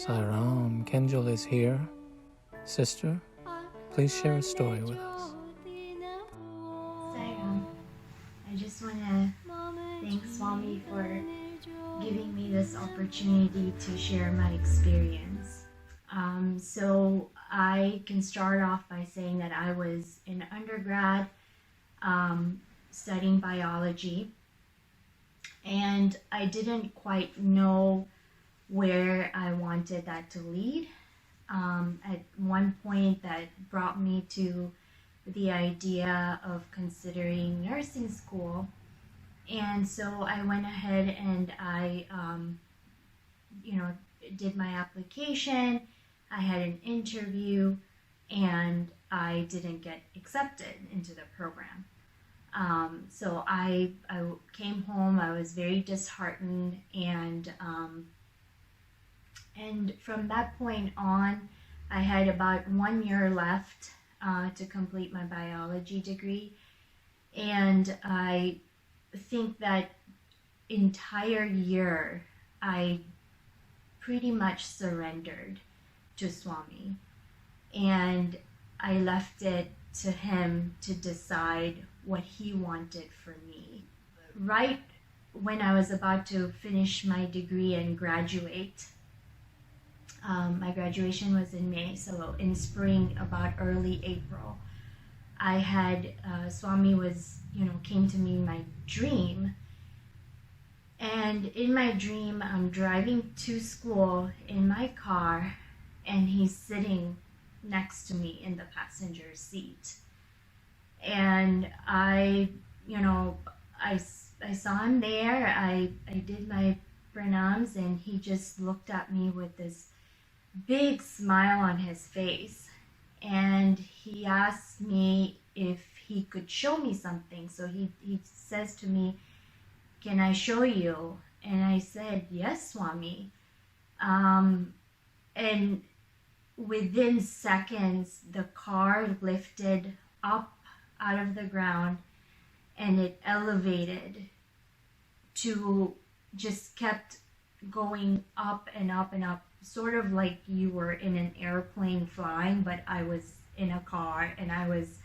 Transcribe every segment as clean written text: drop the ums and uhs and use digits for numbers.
Sai Ram, Kingel is here. Sister, please share a story with us. Sai Ram, I just want to thank Swami for giving me this opportunity to share my experience. So I can start off by saying that I was in undergrad studying biology, and I didn't quite know where I wanted that to lead. At one point that brought me to the idea of considering nursing school, and so I went ahead and I did my application. I had an interview and I didn't get accepted into the program. So I came home. I was very disheartened, and from that point on, I had about 1 year left to complete my biology degree, and I think that entire year I pretty much surrendered to Swami, and I left it to him to decide what he wanted for me. Right when I was about to finish my degree and graduate, my graduation was in May, so in spring, about early April, I had, Swami came to me in my dream. And in my dream, I'm driving to school in my car, and he's sitting next to me in the passenger seat. And I saw him there. I did my pranams, and he just looked at me with this big smile on his face, and he asked me if he could show me something. So he says to me, "Can I show you?" And I said, "Yes, Swami." And within seconds, the car lifted up out of the ground, and it elevated to just kept going up and up and up, sort of like you were in an airplane flying, but I was in a car, and I was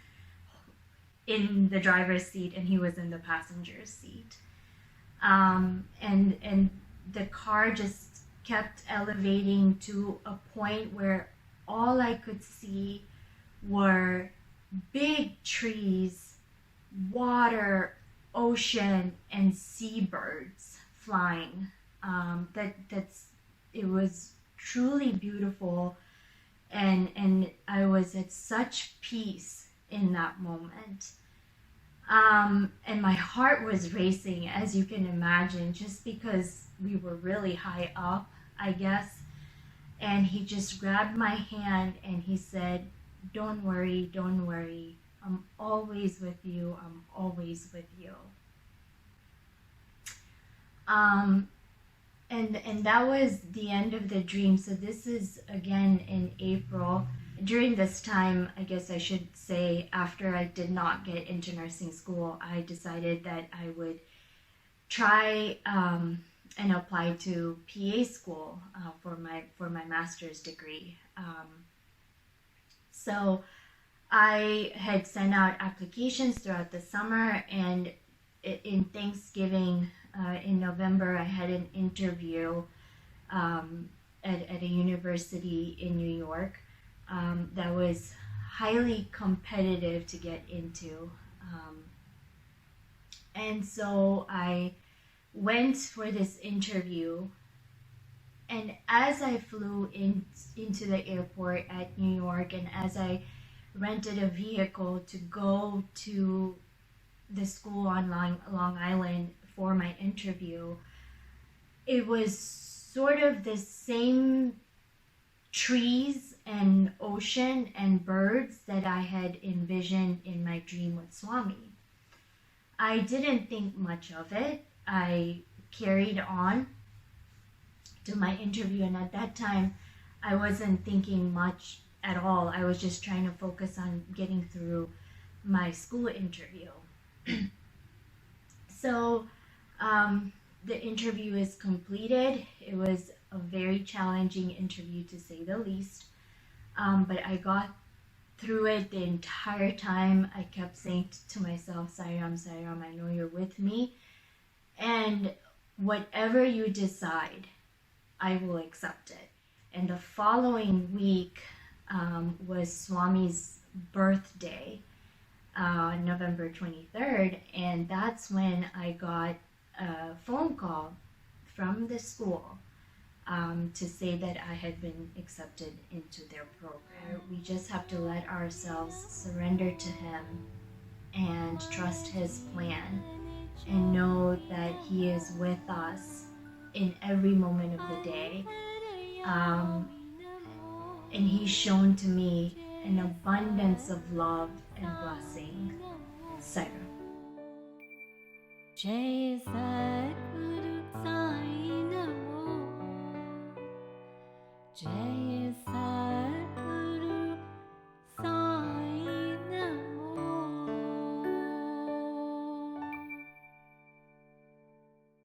in the driver's seat and he was in the passenger seat. And the car just kept elevating to a point where all I could see were big trees, water, ocean, and seabirds flying. It was truly beautiful, and I was at such peace in that moment. And my heart was racing, as you can imagine, just because we were really high up, I guess. And he just grabbed my hand and he said, don't worry, I'm always with you, I'm always with you." And that was the end of the dream. So this is again in April. During this time, I guess I should say, after I did not get into nursing school, I decided that I would try and apply to PA school for my master's degree. So I had sent out applications throughout the summer, and in Thanksgiving in November, I had an interview at a university in New York that was highly competitive to get into. And so I went for this interview, and as I flew into the airport at New York, and as I rented a vehicle to go to the school on Long Island for my interview, it was sort of the same trees and ocean and birds that I had envisioned in my dream with Swami. I didn't think much of it. I carried on to my interview, and at that time I wasn't thinking much at all. I was just trying to focus on getting through my school interview. So the interview is completed. It was a very challenging interview, to say the least. But I got through it the entire time. I kept saying to myself, Sairam, Sairam, I know you're with me. And whatever you decide, I will accept it. And the following week was Swami's birthday, November 23rd. And that's when I got a phone call from the school to say that I had been accepted into their program. We just have to let ourselves surrender to Him and trust His plan and know that He is with us in every moment of the day. And He's shown to me an abundance of love and blessing. Saira.